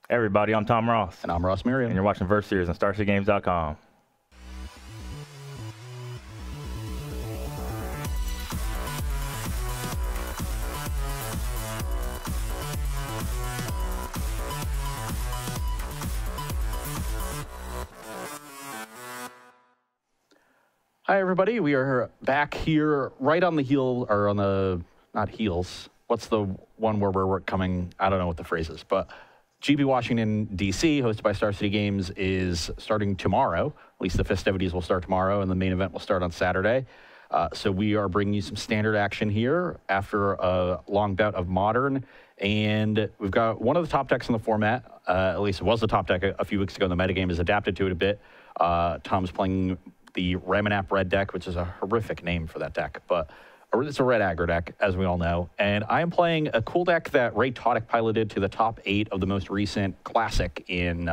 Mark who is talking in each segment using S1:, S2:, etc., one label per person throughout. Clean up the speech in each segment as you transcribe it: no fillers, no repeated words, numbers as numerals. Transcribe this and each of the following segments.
S1: Hey everybody, I'm Tom Ross.
S2: And I'm Ross Miriam.
S1: And you're watching Verse Series on StarCityGames.com.
S2: Hi everybody, we are back here right on the heel, or on the, not heels, what's the one where we're coming, I don't know what the phrase is, but GB Washington, D.C., hosted by Star City Games, is starting tomorrow. At least the festivities will start tomorrow, and the main event will start on Saturday. So we are bringing you some standard action here after a long bout of Modern. And we've got one of the top decks in the format, at least it was the top deck a few weeks ago. The metagame has adapted to it a bit. Tom's playing the Ramunap red deck, which is a horrific name for that deck, but it's a red aggro deck, as we all know. And I am playing a cool deck that Ray Todic piloted to the top 8 of the most recent Classic in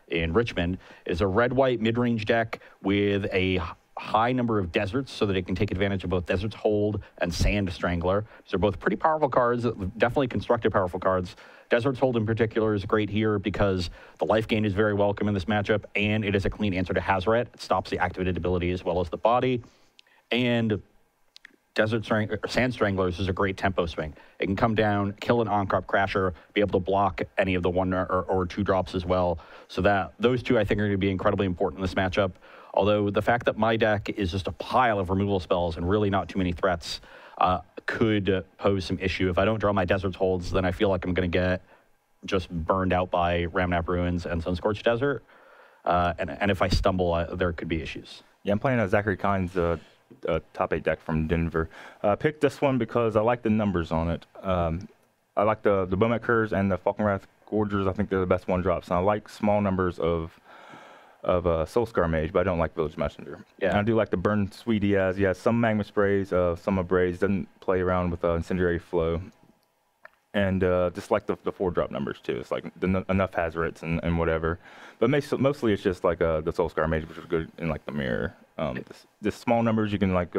S2: Richmond. It's a red-white mid-range deck with a high number of deserts so that it can take advantage of both Desert's Hold and Sand Strangler. So they're both pretty powerful cards, definitely constructed powerful cards. Desert's Hold in particular is great here because the life gain is very welcome in this matchup, and it is a clean answer to Hazoret. It stops the activated ability as well as the body. And Sand Stranglers is a great tempo swing. It can come down, kill an on-crop crasher, be able to block any of the 1 or 2 drops as well. So that those two, I think, are going to be incredibly important in this matchup. Although the fact that my deck is just a pile of removal spells and really not too many threats could pose some issue. If I don't draw my Desert's Holds, then I feel like I'm going to get just burned out by Ramunap Ruins and Sunscorched Desert. And if I stumble, there could be issues.
S1: Yeah, I'm playing Zachary Kine's top 8 deck from Denver. I picked this one because I like the numbers on it. I like the Bomet Curves and the Falkenrath Gorgers. I think they're the best 1-drops. And I like small numbers of Soulscar Mage, but I don't like Village Messenger. Yeah. And I do like the Burn Sweetie as, yeah, some Magma Sprays, some Abrades, doesn't play around with Incendiary Flow. And just like the 4-drop numbers too. It's like enough Hazarets and whatever. But mostly it's just like the Soulscar Mage, which is good in like the mirror. Just small numbers, you can like,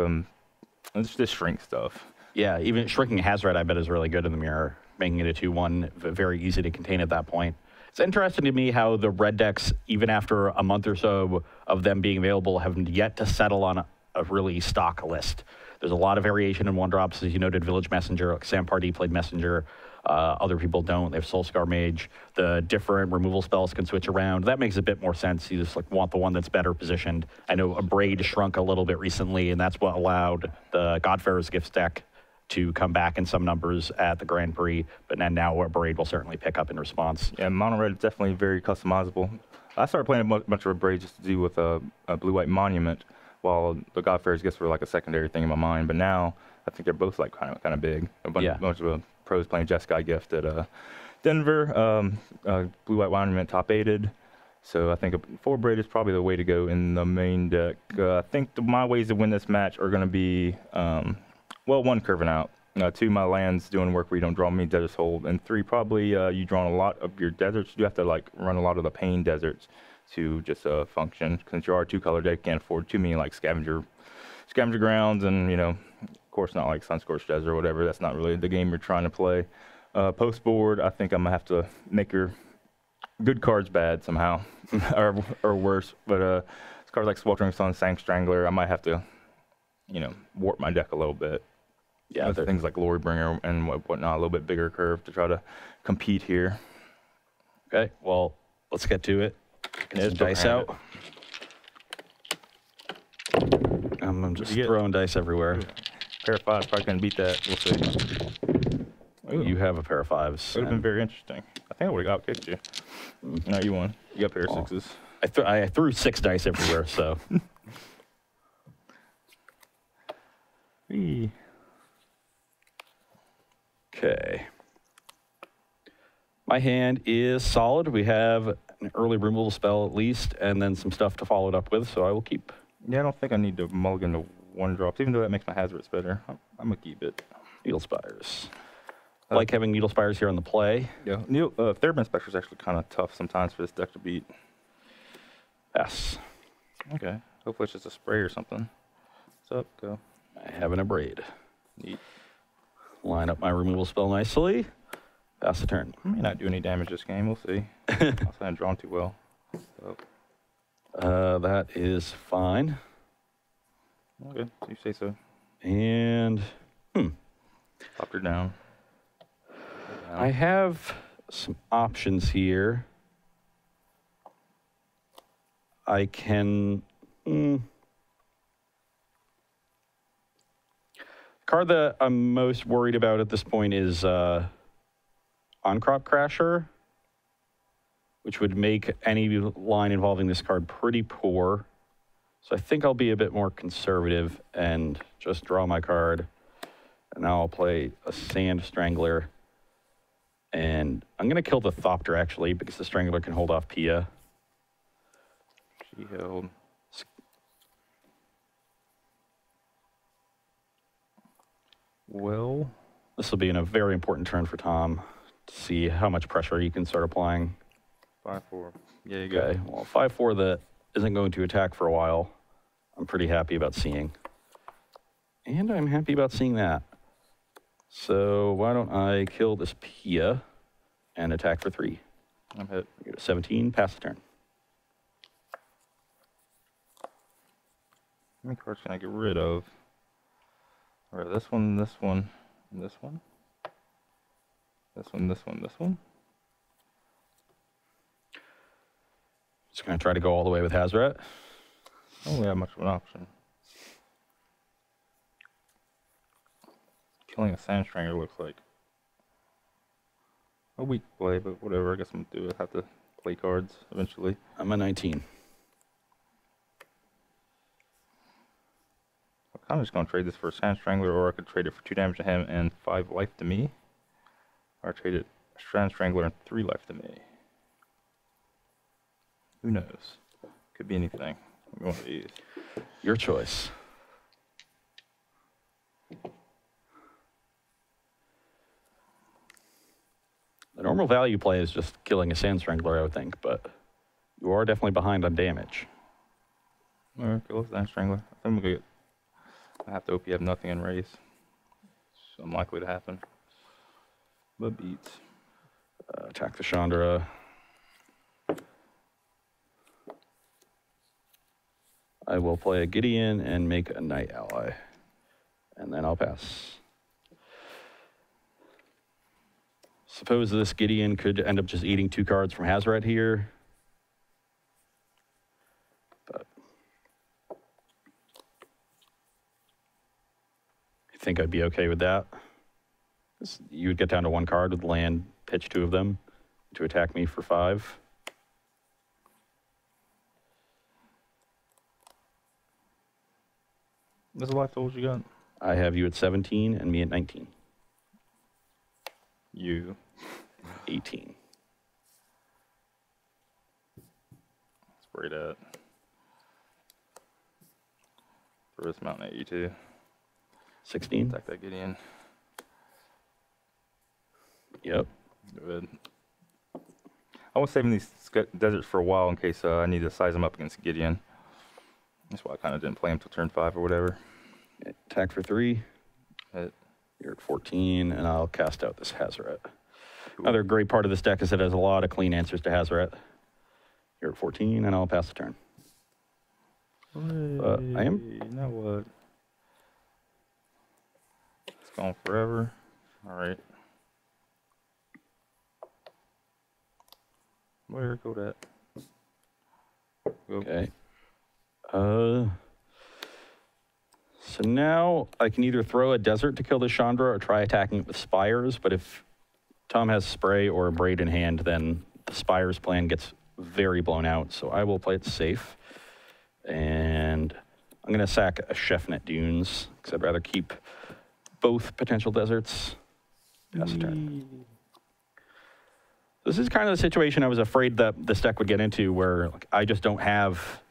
S1: just shrink stuff.
S2: Yeah, even shrinking Hazoret I bet is really good in the mirror, making it a 2-1, very easy to contain at that point. It's interesting to me how the red decks, even after a month or so of them being available, have yet to settle on a really stock list. There's a lot of variation in 1-drops, as you noted. Village Messenger, like Sam Pardee played Messenger. Other people don't. They have Soulscar Mage. The different removal spells can switch around. That makes a bit more sense. You just like want the one that's better positioned. I know Abrade shrunk a little bit recently, and that's what allowed the Godfarer's Gifts deck to come back in some numbers at the Grand Prix, but then now Abrade will certainly pick up in response.
S1: Yeah, Mono Red is definitely very customizable. I started playing a bunch of Abrade just to do with a Blue-White Monument, while the Godfarer's Gifts were like a secondary thing in my mind. But now I think they're both like kind of big. A bunch of pros playing Jeskai Gift at Denver. Blue-White Monument top 8'd. So I think 4 Abrade is probably the way to go in the main deck. I think my ways to win this match are going to be, well, 1, curving out. 2, my lands doing work where you don't draw me Desert's Hold. And 3, probably you drawing a lot of your deserts. You have to like run a lot of the Pain Deserts to just function. Since you are a 2-color deck, you can't afford too many like Scavenger Grounds, and of course not like Sunscorched Desert or whatever. That's not really the game you're trying to play. Post board, I think I'm gonna have to make your good cards bad somehow, or worse. But cards like Sweltering Sun, Sang Strangler, I might have to, warp my deck a little bit. Yeah, things like Glorybringer and whatnot, a little bit bigger curve to try to compete here.
S2: Okay, well, let's get to it. Get some dice out. I'm just throwing dice everywhere.
S1: Pair of 5s probably can beat that. We'll see.
S2: Ooh. You have a pair of 5s.
S1: Would have been very interesting. I think I would have outkicked you. No, you won. You got a pair of 6s.
S2: I threw 6 dice everywhere, so. Okay. My hand is solid. We have an early removal spell at least, and then some stuff to follow it up with, so I will keep.
S1: Yeah, I don't think I need to mulligan to 1-drops, even though that makes my Hazards better. I'm going to keep it.
S2: Needle Spires. I like having Needle Spires here on the play.
S1: Yeah, Theremin Spectre is actually kind of tough sometimes for this deck to beat.
S2: Yes.
S1: Okay. Hopefully it's just a spray or something. What's up? Go.
S2: I have an Abrade.
S1: Neat.
S2: Line up my removal spell nicely. Pass the turn.
S1: I may not do any damage this game. We'll see. Also, I haven't drawn too well. So.
S2: That is fine.
S1: Okay, you say so.
S2: And,
S1: Popped her down.
S2: I have some options here. I can... Card that I'm most worried about at this point is On-Crop Crasher, which would make any line involving this card pretty poor. So I think I'll be a bit more conservative and just draw my card. And now I'll play a Sand Strangler. And I'm going to kill the Thopter, actually, because the Strangler can hold off Pia.
S1: She held. Well,
S2: this will be in a very important turn for Tom to see how much pressure he can start applying.
S1: 5-4. Yeah, you
S2: Okay, well, 5-4 that isn't going to attack for a while. I'm pretty happy about seeing. And I'm happy about seeing that. So why don't I kill this Pia and attack for 3.
S1: I'm hit.
S2: You go to 17, pass the turn.
S1: How many cards can I get rid of? All right, this one, this one, and this one. This one, this one, this one.
S2: Just going to try to go all the way with Hazoret.
S1: I don't really have much of an option. Killing a Sand Strangler looks like a weak play, but whatever. I guess I'm going to have to play cards eventually.
S2: I'm a 19.
S1: I'm kind of just going to trade this for a Sand Strangler, or I could trade it for 2 damage to him and 5 life to me. Or trade it Sand Strangler and 3 life to me. Who knows? Could be anything. One of these.
S2: Your choice. The normal value play is just killing a Sand Strangler, I would think, but you are definitely behind on damage.
S1: All right, kill a Sand Strangler. I think I'm gonna get. I have to hope you have nothing in race. It's unlikely to happen. But beats.
S2: Attack the Chandra. I will play a Gideon and make a Knight ally. And then I'll pass. Suppose this Gideon could end up just eating 2 cards from Hazoret here. But I think I'd be okay with that. You would get down to 1 card with land, pitch 2 of them to attack me for 5.
S1: What's the life totals you got?
S2: I have you at 17 and me at 19.
S1: You.
S2: 18.
S1: Spray that. Throw this mountain at you too.
S2: 16.
S1: Attack that Gideon.
S2: Yep.
S1: Good. I was saving these deserts for a while in case I need to size them up against Gideon. That's why I kind of didn't play him till turn 5 or whatever.
S2: Attack for 3.
S1: Hit.
S2: You're at 14, and I'll cast out this Hazoret.
S1: Cool.
S2: Another great part of this deck is it has a lot of clean answers to Hazoret. You're at 14, and I'll pass the turn. I am...
S1: You know what? It's gone forever. All right. Where go that? Go.
S2: Okay. So now I can either throw a desert to kill the Chandra or try attacking it with Spires, but if Tom has Spray or a Braid in hand, then the Spires plan gets very blown out, so I will play it safe. And I'm going to sack a Chefnet Dunes, because I'd rather keep both potential deserts. Pass the turn. This is kind of the situation I was afraid that this deck would get into, where like, I just don't have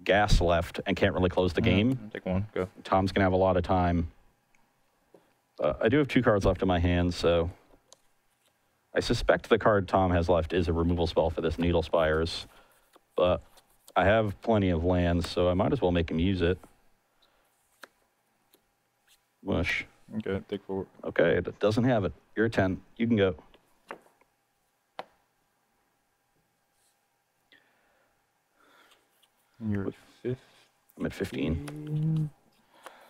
S2: gas left and can't really close the game.
S1: Take 1, go.
S2: Tom's going to have a lot of time. I do have 2 cards left in my hand, so I suspect the card Tom has left is a removal spell for this Needle Spires, but I have plenty of lands, so I might as well make him use it. Mush.
S1: Okay, take 4.
S2: Okay, it doesn't have it. You're at 10. You can go.
S1: You're at 5.
S2: I'm at 15.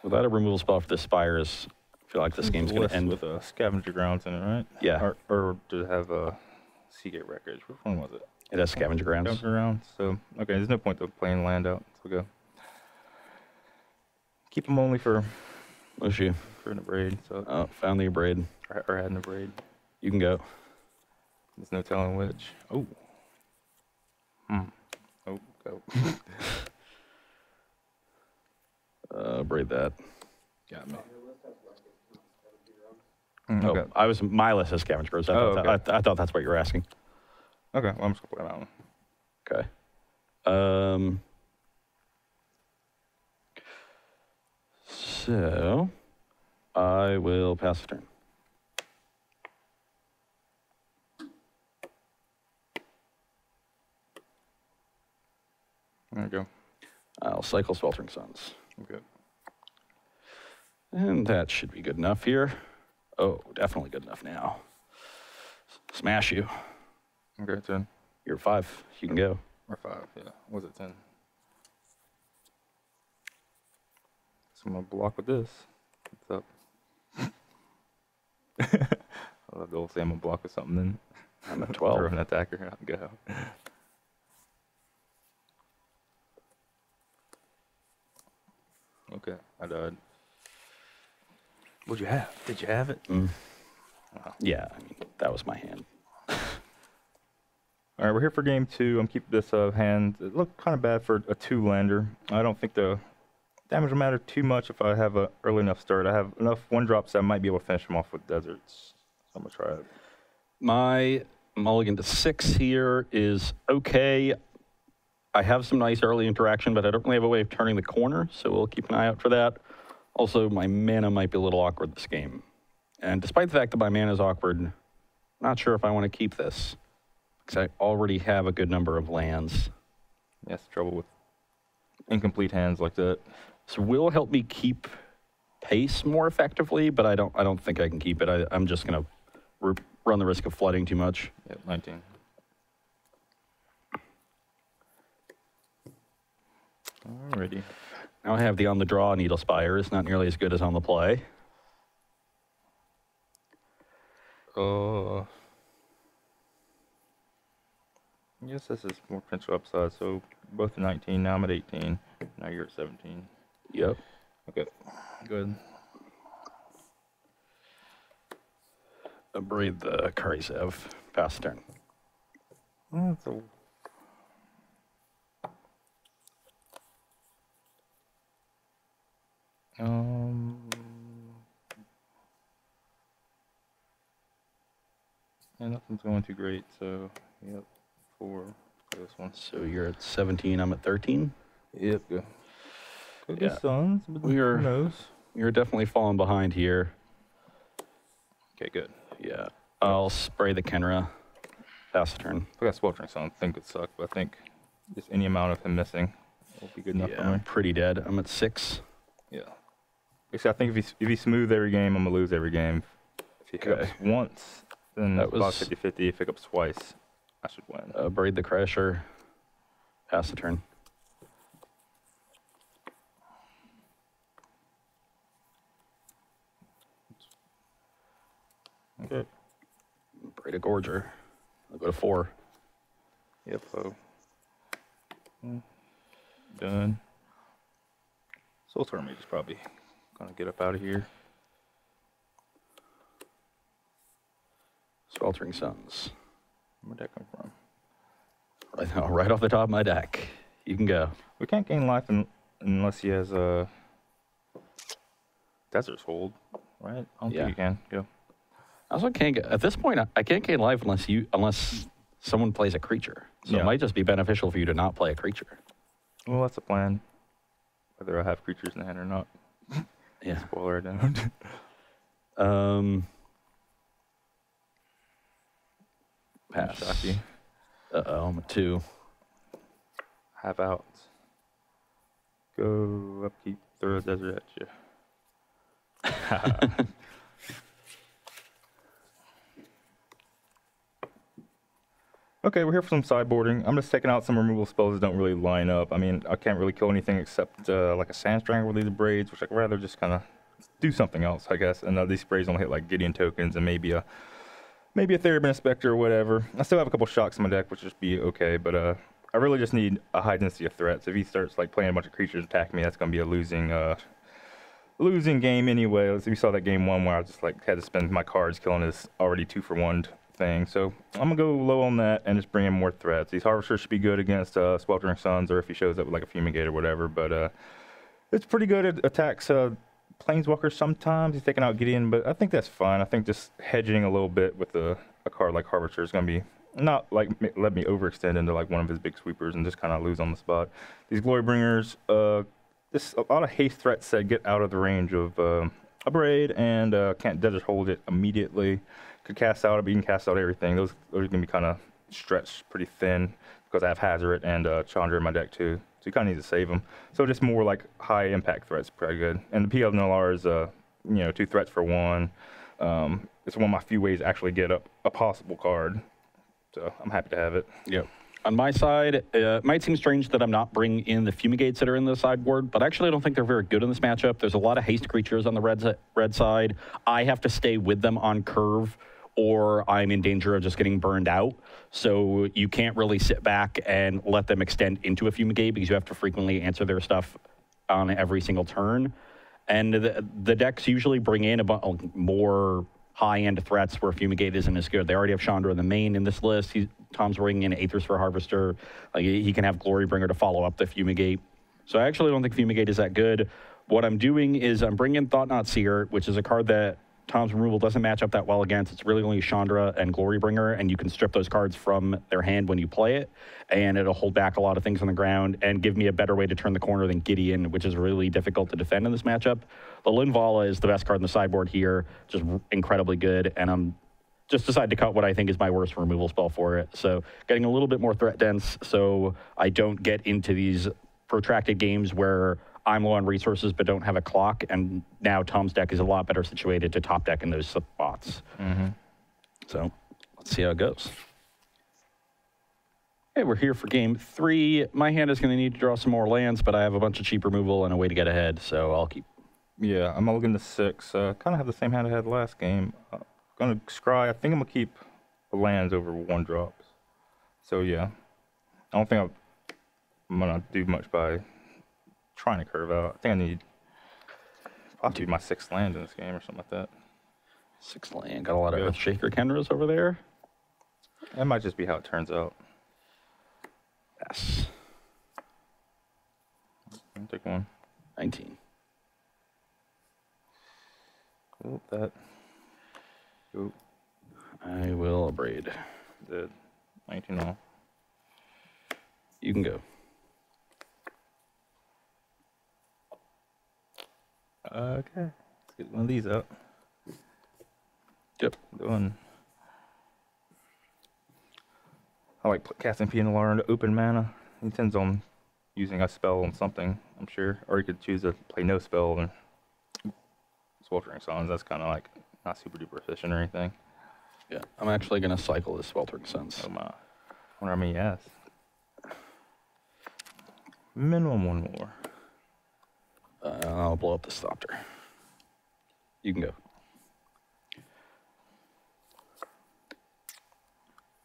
S2: Without a removal spell for the Spires, I feel like this game's going to end
S1: with scavenger grounds in it, right?
S2: Yeah.
S1: Or does it have a Seagate Wreckage? Which one was it?
S2: It has scavenger grounds.
S1: Scavenger grounds. So, okay, there's no point to playing land out. So go. Keep them only for
S2: Mushu.
S1: For an abrade. So.
S2: Oh, found the abrade.
S1: Or had an abrade.
S2: You can go.
S1: There's no telling which. Oh. Oh, go.
S2: Abrade that.
S1: Got me.
S2: Okay. Oh, my list has scavenger grounds. I thought that's what you were asking.
S1: Okay, well, I'm just gonna play that one.
S2: Okay. So I will pass the turn.
S1: There you go.
S2: I'll cycle Sweltering Suns.
S1: Okay.
S2: And that should be good enough here. Oh, definitely good enough now. Smash you.
S1: Okay, 10.
S2: You're 5. You can go.
S1: Or 5, yeah. Was it 10? So I'm going to block with this. What's up? I'll go say I'm going to block with something then.
S2: I'm at 12.
S1: Or an attacker. I'll go. Okay, I died. What'd you have? Did you have it?
S2: Wow. Yeah, I mean, that was my hand.
S1: All right, we're here for game 2. I'm keeping this hand. It looked kind of bad for a 2-lander. I don't think the damage will matter too much if I have an early enough start. I have enough 1-drops that I might be able to finish them off with deserts. So I'm going to try it.
S2: My mulligan to 6 here is okay. I have some nice early interaction, but I don't really have a way of turning the corner, so we'll keep an eye out for that. Also, my mana might be a little awkward this game. And despite the fact that my mana is awkward, I'm not sure if I want to keep this, because I already have a good number of lands.
S1: Yes, trouble with incomplete hands like that.
S2: So will help me keep pace more effectively, but I don't think I can keep it. I'm just going to run the risk of flooding too much.
S1: Yep, 19. Alrighty.
S2: Now I have the on the draw Needle Spires, not nearly as good as on the play.
S1: I guess this is more potential upside. So both at 19, now I'm at 18. Now you're at 17.
S2: Yep.
S1: Okay, good.
S2: Abrade the Karisev. Pass turn.
S1: That's a... Yeah, nothing's going too great, so, yep, 4 for this one.
S2: So you're at 17, I'm at 13?
S1: Yep, go. Could be
S2: Yeah.
S1: Suns, but who knows?
S2: You're definitely falling behind here.
S1: Okay, good.
S2: Yeah. I'll spray the Kenra. Pass the turn.
S1: If I got Sweltering Sun, I think it would suck, but I think just any amount of him missing will be good enough for me.
S2: I'm pretty dead. I'm at 6.
S1: Yeah. Actually, I think if he smooth every game, I'm going to lose every game. If he hiccups once, then
S2: That
S1: that was about
S2: was-
S1: 50-50. If he hiccups twice, I should win.
S2: Abrade the Crasher. Pass the turn.
S1: Okay.
S2: Abrade a Gorger. I'll go to 4.
S1: Yep, so. Done. Soul Storm is probably going to get up out of here.
S2: Sweltering Suns.
S1: Where'd that come from?
S2: Right off the top of my deck. You can go.
S1: We can't gain life unless he has a Desert's Hold, right? I don't think you can. Go.
S2: I also can't get, at this point, I can't gain life unless someone plays a creature. So it might just be beneficial for you to not play a creature.
S1: Well, that's the plan. Whether I have creatures in hand or not.
S2: Yeah.
S1: Spoiler, I don't.
S2: Pass.
S1: Shocky.
S2: Uh-oh, I'm at 2.
S1: Have outs. Go upkeep, throw a desert at you. Okay, we're here for some sideboarding. I'm just taking out some removal spells that don't really line up. I mean, I can't really kill anything except like a Sand Strangler with these braids, which I'd rather just kind of do something else, I guess. And these sprays only hit like Gideon tokens and maybe a Therebin Spectre or whatever. I still have a couple shocks in my deck, which would just be okay, but I really just need a high density of threats. If he starts like playing a bunch of creatures attack me, that's gonna be a losing game anyway. We saw that game 1 where I just like had to spend my cards killing his already 2-for-1 thing. So I'm gonna go low on that and just bring in more threats. These Harvesters should be good against Sweltering Suns, or if he shows up with like a Fumigate or whatever, but it's pretty good at attacks Planeswalkers sometimes. He's taking out Gideon, but I think that's fine. I think just hedging a little bit with a card like Harvester is gonna be not like let me overextend into like one of his big sweepers and just kind of lose on the spot. These Glorybringers, just a lot of haste threats that get out of the range of a Braid and can't Desert Hold it immediately. Could cast out it, but you can cast out everything. Those are gonna be kind of stretched pretty thin because I have Hazard and Chandra in my deck too. So you kind of need to save them. So just more like high impact threats, pretty good. And the PL Nullar is 2 threats for 1. It's one of my few ways to actually get up a possible card. So I'm happy to have it.
S2: Yep. On my side, it might seem strange that I'm not bringing in the Fumigates that are in the sideboard, but actually I don't think they're very good in this matchup. There's a lot of haste creatures on the red side. I have to stay with them on curve, or I'm in danger of just getting burned out. So you can't really sit back and let them extend into a Fumigate because you have to frequently answer their stuff on every single turn. And the decks usually bring in more high-end threats where Fumigate isn't as good. They already have Chandra in the main in this list. Tom's bringing in Aethers for Harvester. He can have Glorybringer to follow up the Fumigate. So I actually don't think Fumigate is that good. What I'm doing is I'm bringing in Thought-Knot Seer, which is a card that Tom's removal doesn't match up that well against. It's really only Chandra and Glorybringer, and you can strip those cards from their hand when you play it, and it'll hold back a lot of things on the ground and give me a better way to turn the corner than Gideon, which is really difficult to defend in this matchup. The Linvala is the best card in the sideboard here, just incredibly good, and I'm just decided to cut what I think is my worst removal spell for it. So getting a little bit more threat dense so I don't get into these protracted games where I'm low on resources but don't have a clock, and now Tom's deck is a lot better situated to top deck in those spots. So let's see how it goes. Okay, we're here for game 3. My hand is going to need to draw some more lands, but I have a bunch of cheap removal and a way to get ahead, so I'll keep.
S1: Yeah, I'm looking to 6. Kind of have the same hand I had last game. Gonna scry. I think I'm gonna keep the lands over 1-drops. So yeah, I don't think I'm gonna do much by trying to curve out. I think I need possibly my 6th land in this game or something like that.
S2: 6 land. Got a lot of Earthshaker Kenras over there.
S1: That might just be how it turns out.
S2: Yes.
S1: I'll take 1.
S2: 19.
S1: Oh, that. Go.
S2: I will braid.
S1: Dead. 19 all.
S2: You can go.
S1: Okay. Let's get one of these out.
S2: Yep.
S1: Doing. I like casting PNLR into open mana. He intends on using a spell on something, I'm sure. Or he could choose to play no spell and Sweltering Suns. That's kind of like not super duper efficient or anything.
S2: Yeah, I'm actually going to cycle this Sweltering Suns.
S1: Oh my. I wonder how many he has. Minimum 1 more.
S2: I'll blow up the Thopter. You can go.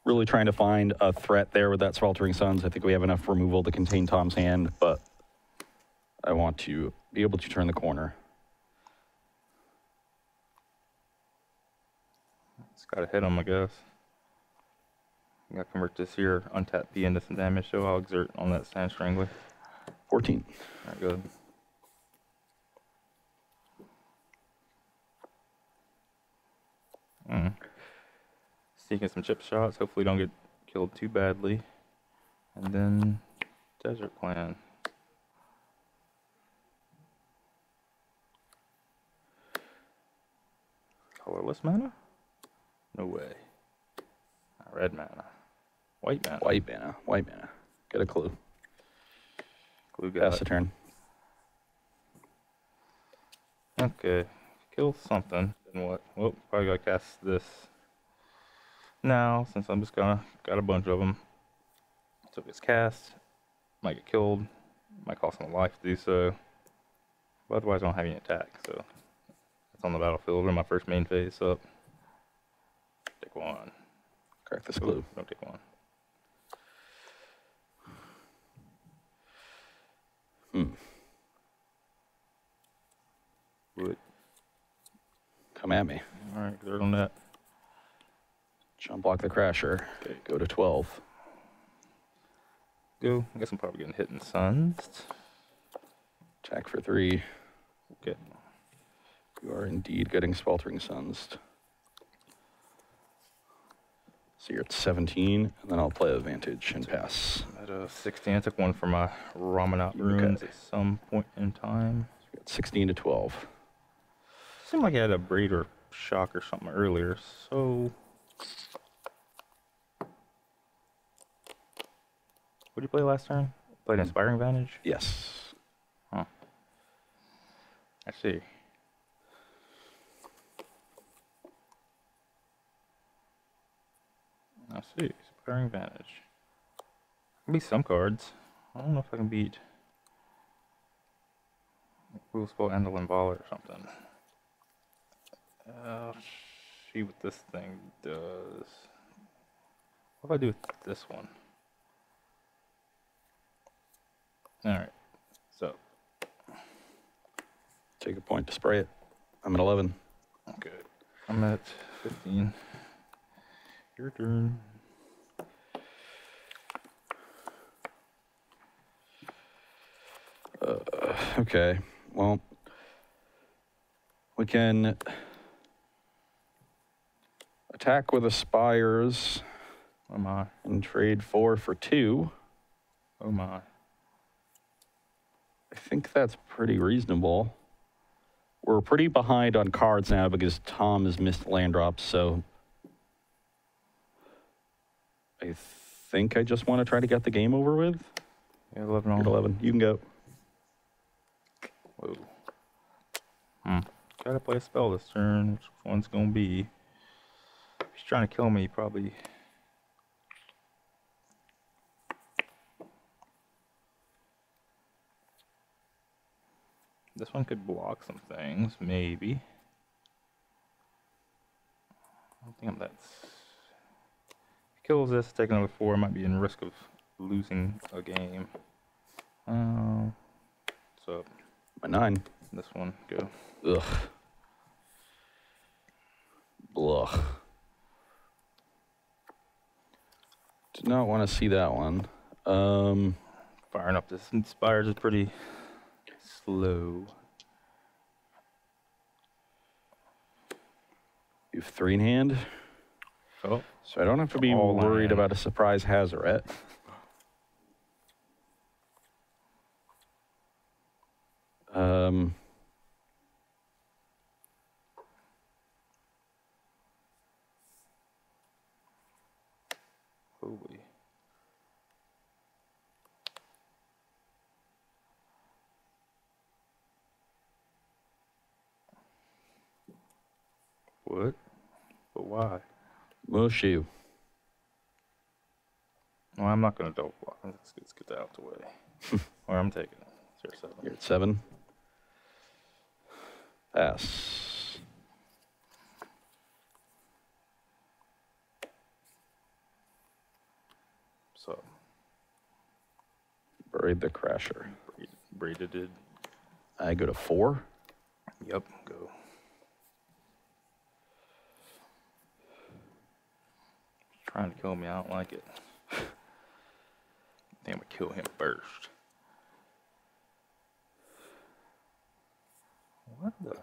S2: Really trying to find a threat there with that Sweltering Suns. I think we have enough removal to contain Tom's hand, but I want to be able to turn the corner.
S1: It's got to hit him, I guess. I got to convert this here, untap P into some damage, so I'll exert on that Sand Strangler.
S2: 14.
S1: All right, good. Seeking some chip shots. Hopefully don't get killed too badly. And then Desert Clan. Colorless mana? No way. Red mana. White mana.
S2: White mana. White mana. Get a clue.
S1: Clue got
S2: Pass the turn.
S1: Okay. Kill something. Then what? Well, probably gotta cast this. now, since I'm just gonna got a bunch of them. So if it's cast, might get killed, might cost him a life to do so. But otherwise, I don't have any attack, so it's on the battlefield in my first main phase up. Take one.
S2: Crack this clue.
S1: Don't take one. Wood.
S2: Come at me.
S1: All right, third on that.
S2: Jump block the Crasher. Okay, go to 12.
S1: Go. I guess I'm probably getting hit and sunsed.
S2: Attack for 3.
S1: Okay.
S2: You are indeed getting Sweltering Sunsed. So you're at 17, and then I'll play Advantage and pass.
S1: At 16, I took one for my Ramunap runes at some point in time.
S2: So we got 16 to 12.
S1: Seemed like I had a Braid or Shock or something earlier, so... What did you play last turn? Played Inspiring Vantage?
S2: Yes.
S1: Huh. I see. I see. Inspiring Vantage. I can beat some cards. I don't know if I can beat Will Spell Andalin Ball or something. See what this thing does. What if I do with this one? Alright, so.
S2: Take a point to spray it. I'm at 11.
S1: Okay. I'm at 15. Your turn.
S2: Okay, well, we can attack with Aspires
S1: Oh my.
S2: and trade 4 for 2.
S1: Oh my.
S2: I think that's pretty reasonable. We're pretty behind on cards now because Tom has missed land drops, so I think I just want to try to get the game over with.
S1: Yeah, 11 on.
S2: You're at 11. You can go.
S1: Whoa. Gotta play a spell this turn. Which one's gonna be? If he's trying to kill me, probably. This one could block some things, maybe. I don't think I'm that. If he kills this, take another 4. I might be in risk of losing a game. So
S2: My 9.
S1: this one, go.
S2: Ugh. Ugh. Did not want to see that one.
S1: Firing up this Inspires is pretty slow.
S2: You have 3 in hand,
S1: Oh,
S2: so I don't have to be
S1: All
S2: worried
S1: land.
S2: about a surprise Hazaret.
S1: holy. What? But why?
S2: Mushu.
S1: Well, I'm not going to double block. Let's get that out the way. Or I'm taking it. 0-7.
S2: You're at 7. Pass.
S1: So,
S2: Buried the Crasher.
S1: braided it.
S2: I go to 4.
S1: Yep, go. Trying to kill me, I don't like it. I think I'm gonna kill him first. What the?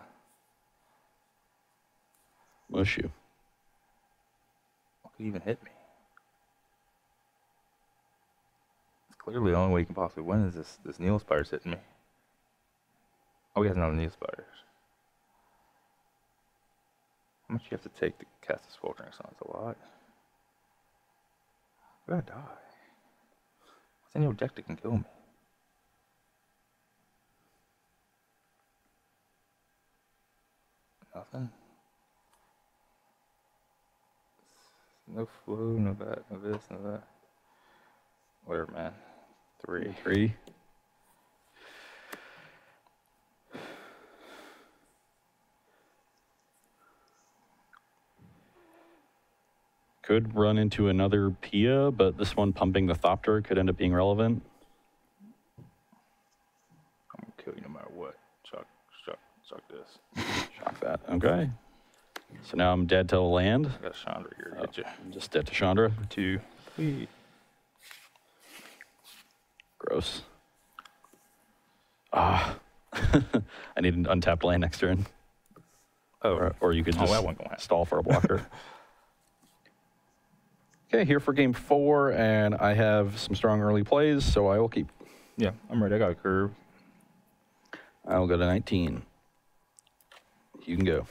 S2: Mushu.
S1: What could even hit me? It's clearly the only way you can possibly win is this Neil Spires hitting me. Oh, he has another Neil Spires. How much you have to take to cast a Sweltering Suns? A lot. I gotta die. What's in your deck that can kill me? Nothing. No flow, no that, no this, no that. Whatever, man. 3.
S2: 3. Could run into another Pia, but this one pumping the Thopter could end up being relevant.
S1: I'm gonna kill you no matter what. Chuck this.
S2: Shock that. Okay. So now I'm dead to land.
S1: I got Chandra here.
S2: Oh,
S1: Get you.
S2: I'm just dead to Chandra.
S1: 2. 3.
S2: Gross. Ah. I need an untapped land next turn.
S1: Oh.
S2: Or you could just
S1: that one gonna happen.
S2: stall for a blocker. Okay, here for game 4, and I have some strong early plays, so I will keep.
S1: Yeah, I'm ready. I got a curve.
S2: I'll go to 19. You can go.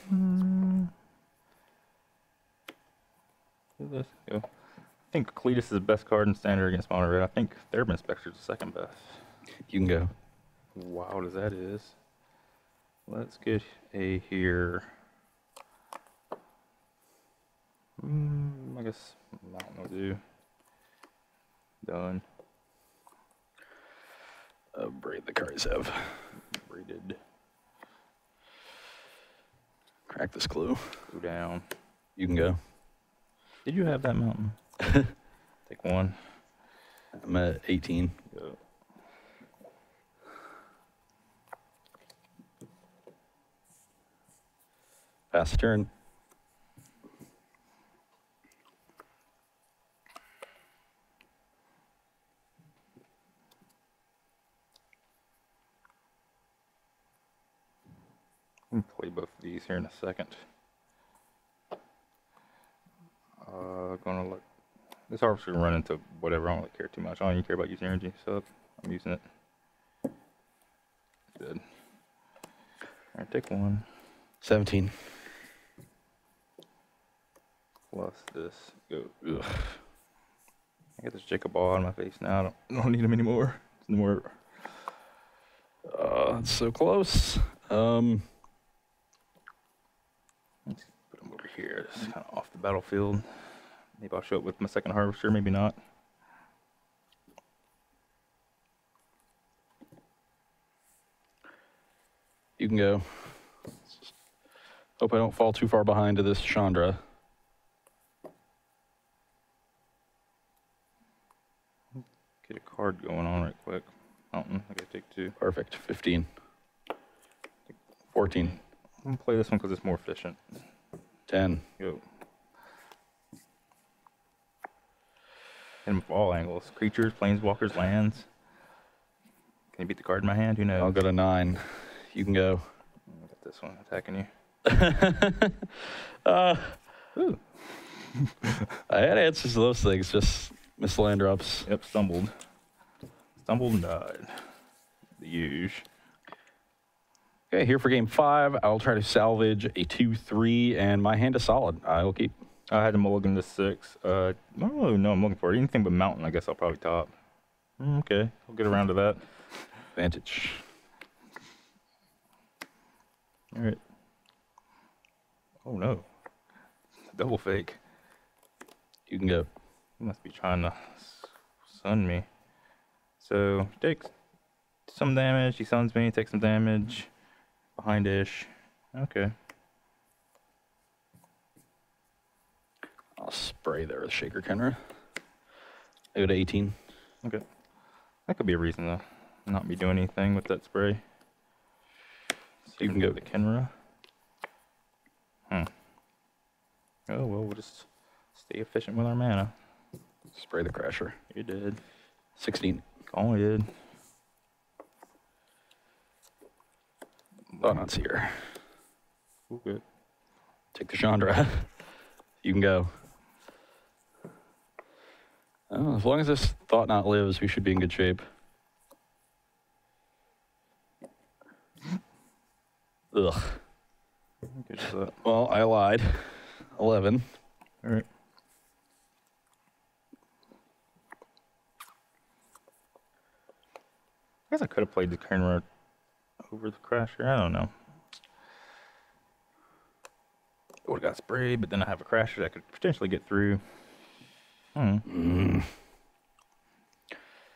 S1: Let's go. I think Cletus is the best card in standard against mono red. I think Therapy Inspector is the second best.
S2: You can go.
S1: Wild as that is. Let's get a here. I guess Mountain will do. Done.
S2: Braid the cards have.
S1: Braided.
S2: Crack this clue.
S1: Go down.
S2: You can go.
S1: Did you have that Mountain? Take 1.
S2: I'm at 18.
S1: Go.
S2: Pass the turn.
S1: I'm gonna play both of these here in a second. Gonna look. This harvester can run into whatever. I don't really care too much. I don't even care about using energy, so I'm using it. Good. All right, take 1.
S2: 17.
S1: Plus this. Go. Ugh. I got this Jacob ball out of my face now. I don't need him anymore. It's no more.
S2: It's so close.
S1: Let's put him over here. This is kind of off the battlefield. Maybe I'll show up with my second harvester. Maybe not.
S2: You can go. Hope I don't fall too far behind to this Chandra.
S1: Get a card going on right quick. Mountain. I gotta take 2.
S2: Perfect. 15. 14.
S1: I'm gonna play this one because it's more efficient.
S2: 10.
S1: Go. Hit him from all angles. Creatures, planeswalkers, lands. Can you beat the card in my hand? Who knows?
S2: I'll go to 9. You can go.
S1: I got this one attacking you.
S2: Ooh. I had answers to those things, just missed land drops.
S1: Yep, stumbled. Stumbled and died. The huge.
S2: Okay, here for game 5. I'll try to salvage a 2-3, and my hand is solid. I will keep.
S1: I had to mulligan to 6. I don't really know I'm looking for. Anything but Mountain, I guess I'll probably top. Okay, I'll get around to that.
S2: Advantage.
S1: All right. Oh no. Double fake.
S2: You can go.
S1: He must be trying to sun me. So, takes some damage. He suns me, takes some damage. Behind-ish. Okay.
S2: I'll spray there with Shaker Kenra. I go to 18.
S1: Okay. That could be a reason to not be doing anything with that spray. So
S2: You can go.
S1: to Kenra. Oh, well, we'll just stay efficient with our mana.
S2: Spray the Crasher.
S1: You did.
S2: 16.
S1: Oh, you did.
S2: Thought-Knot's here.
S1: Ooh, good.
S2: Take the Chandra. You can go. Oh, as long as this Thought-Knot lives, we should be in good shape. Ugh.
S1: Good shot.
S2: Well, I lied. 11.
S1: All right. I guess I could have played the Kenra over the Crasher. I don't know. I would have got sprayed, but then I have a Crasher that could potentially get through.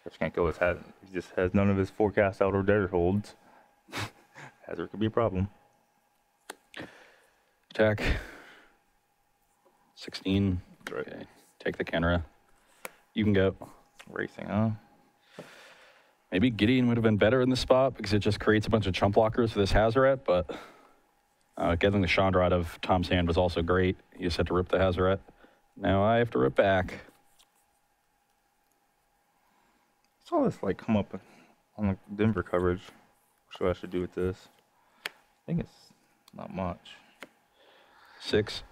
S1: Just can't kill his hat. He just has none of his forecast outdoor desert holds. Hazard could be a problem.
S2: Attack. 16.
S1: Right.
S2: Okay. Take the camera. You can go.
S1: Racing, huh?
S2: Maybe Gideon would have been better in this spot because it just creates a bunch of chump blockers for this Hazaret, but getting the Chandra out of Tom's hand was also great. He just had to rip the Hazaret. Now I have to rip back.
S1: I saw this like come up on the Denver coverage. What I should do with this? I think it's not much.
S2: 6.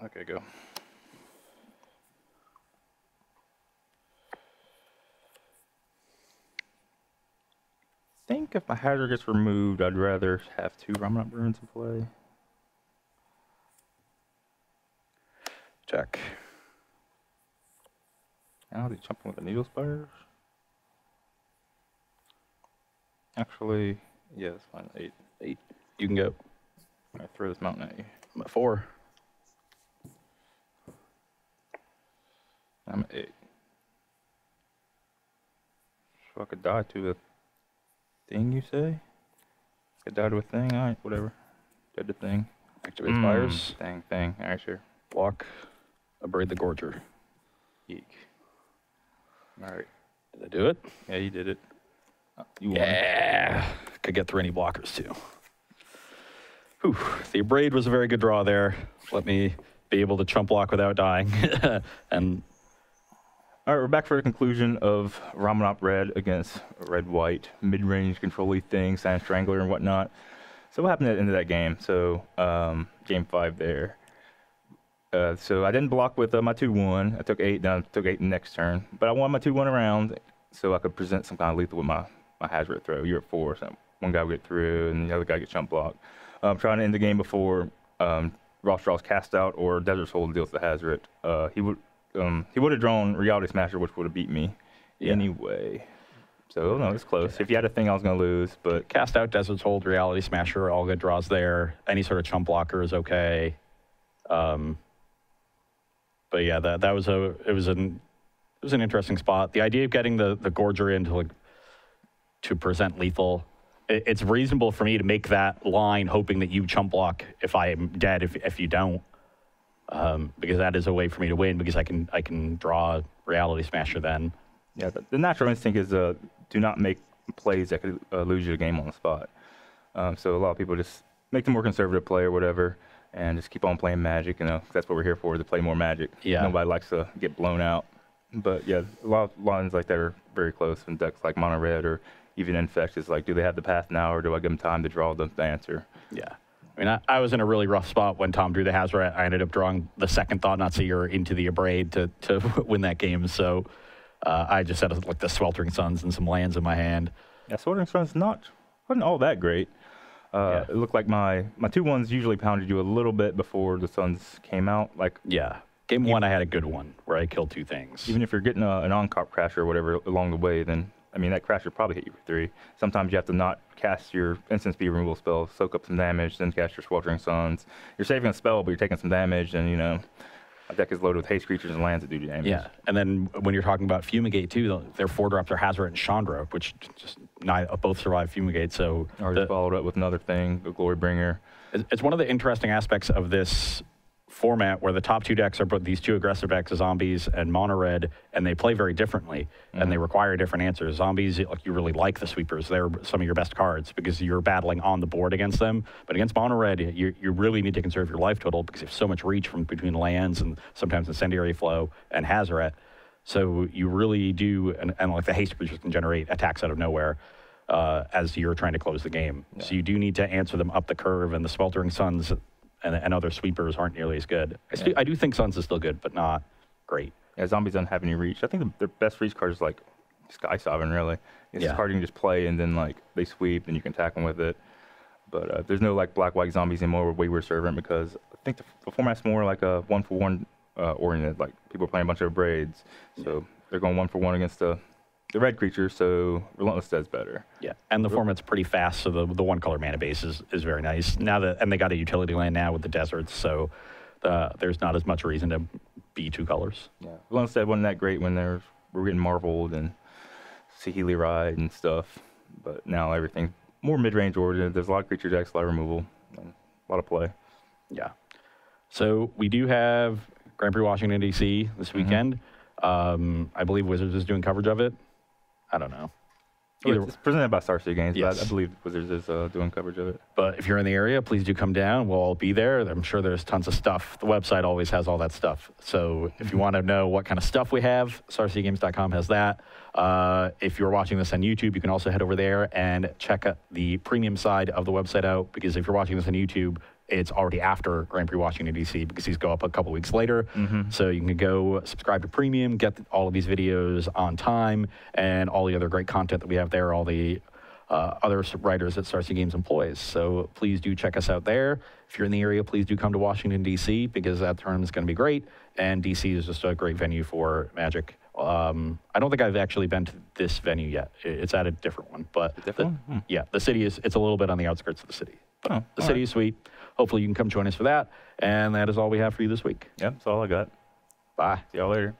S1: Okay, go. I think if my Hazard gets removed, I'd rather have 2 Ramunap runes in play.
S2: Check.
S1: Now he's jumping with the Needle Spires. Actually, yeah, that's fine. 8.
S2: 8. You can go.
S1: I throw this mountain at you.
S2: I'm at 4.
S1: I'm at 8. So I could die to a thing, you say? I could die to a thing? Alright, whatever. Dead to thing.
S2: Activate fires.
S1: Thing. Alright, sure.
S2: Block. Abrade the Gorger.
S1: Eek. Alright.
S2: Did I do it?
S1: Yeah, you did it. You won.
S2: Yeah. Could get through any blockers, too. Whew. The Abrade was a very good draw there. Let me be able to chump block without dying. And
S1: all right, we're back for the conclusion of Ramunap Red against Red-White, mid-range control-y thing, Sand Strangler and whatnot. So what happened at the end of that game? So game 5 there. So I didn't block with my 2-1. I took 8, then I took 8 the next turn. But I won my 2-1 around so I could present some kind of lethal with my Hazaret throw. You're at 4, so one guy would get through and the other guy gets chump blocked. Trying to end the game before Rothstral's cast out or Desert's Hold deals the Hazaret. He would have drawn Reality Smasher, which would have beat me anyway. So, no, it's close. If you had a thing, I was going to lose, but...
S2: Cast out, Desert's Hold, Reality Smasher, all good draws there. Any sort of chump blocker is okay. But yeah, that was an interesting spot. The idea of getting the Gorger in to present lethal, it's reasonable for me to make that line hoping that you chump block if I am dead, if you don't. Because that is a way for me to win because I can draw Reality Smasher then.
S1: Yeah, the natural instinct is do not make plays that could lose you the game on the spot. So a lot of people just make the more conservative play or whatever and just keep on playing Magic. You know, that's what we're here for, to play more Magic.
S2: Yeah.
S1: Nobody likes to get blown out. But yeah, a lot of lines like that are very close in decks like Mono Red or even Infect is like, do they have the path now or do I give them time to draw the answer?
S2: Yeah. I mean, I was in a really rough spot when Tom drew the Hazaret. I ended up drawing the second Thought Knot Seer into the Abrade to win that game. So I just had like the Sweltering Suns and some lands in my hand.
S1: Yeah, Sweltering Suns wasn't all that great. It looked like my 2-1s usually pounded you a little bit before the Suns came out.
S2: Game 1 I had a good one where I killed 2 things.
S1: Even if you're getting an on-cop crasher or whatever along the way, then I mean that crasher probably hit you for 3. Sometimes you have to not cast your instant speed removal spell, soak up some damage, then cast your Sweltering Suns. You're saving a spell, but you're taking some damage, and my deck is loaded with haste creatures and lands that do damage.
S2: Yeah, and then when you're talking about Fumigate too, their 4-drops are Hazaret and Chandra, which just both survive Fumigate. So
S1: or just followed up with another thing, the Glory Bringer.
S2: It's one of the interesting aspects of this format where the top 2 decks are both these 2 aggressive decks, Zombies and Mono Red, and they play very differently, and they require different answers. Zombies, you really like the Sweepers. They're some of your best cards because you're battling on the board against them. But against Mono Red, you really need to conserve your life total because you have so much reach from between lands and sometimes Incendiary Flow and Hazaret. So you really do, and like the haste creatures can generate attacks out of nowhere as you're trying to close the game. Yeah. So you do need to answer them up the curve, and the Sweltering Suns and other Sweepers aren't nearly as good. I do think Suns is still good, but not great.
S1: Yeah, Zombies don't have any reach. I think their best reach card is like Sky Sovereign, really. It's a card you can just play, and then like they sweep, and you can attack them with it. But there's no like Black-White Zombies anymore with Wayward Servant because I think the format's more like a 1-for-1 oriented. Like people are playing a bunch of braids, so they're going 1-for-1 against the the red creature, so Relentless Dead's better.
S2: Yeah, and the format's pretty fast, so the one color mana base is very nice. And they got a utility land now with the deserts, so there's not as much reason to be 2 colors.
S1: Yeah, Relentless Dead wasn't that great when we're getting marveled and Saheeli Ride and stuff, but now everything's more mid-range oriented. There's a lot of creature decks, a lot of removal, and a lot of play.
S2: Yeah. So we do have Grand Prix Washington, D.C. this weekend. I believe Wizards is doing coverage of it. I don't know.
S1: It's presented by Star City Games,
S2: Yes.
S1: but I believe Wizards is doing coverage of it.
S2: But if you're in the area, please do come down. We'll all be there. I'm sure there's tons of stuff. The website always has all that stuff. So if you want to know what kind of stuff we have, starcitygames.com has that. If you're watching this on YouTube, you can also head over there and check out the premium side of the website out, because if you're watching this on YouTube, it's already after Grand Prix Washington, D.C., because these go up a couple weeks later. So you can go subscribe to Premium, get all of these videos on time, and all the other great content that we have there, all the other writers that Star City Games employs. So please do check us out there. If you're in the area, please do come to Washington, D.C., because that tournament is going to be great, and D.C. is just a great venue for Magic. I don't think I've actually been to this venue yet. It's at a different one, but yeah, the city it's a little bit on the outskirts of the city. But the city is sweet. Hopefully you can come join us for that. And that is all we have for you this week.
S1: Yep, that's all I got.
S2: Bye.
S1: See y'all later.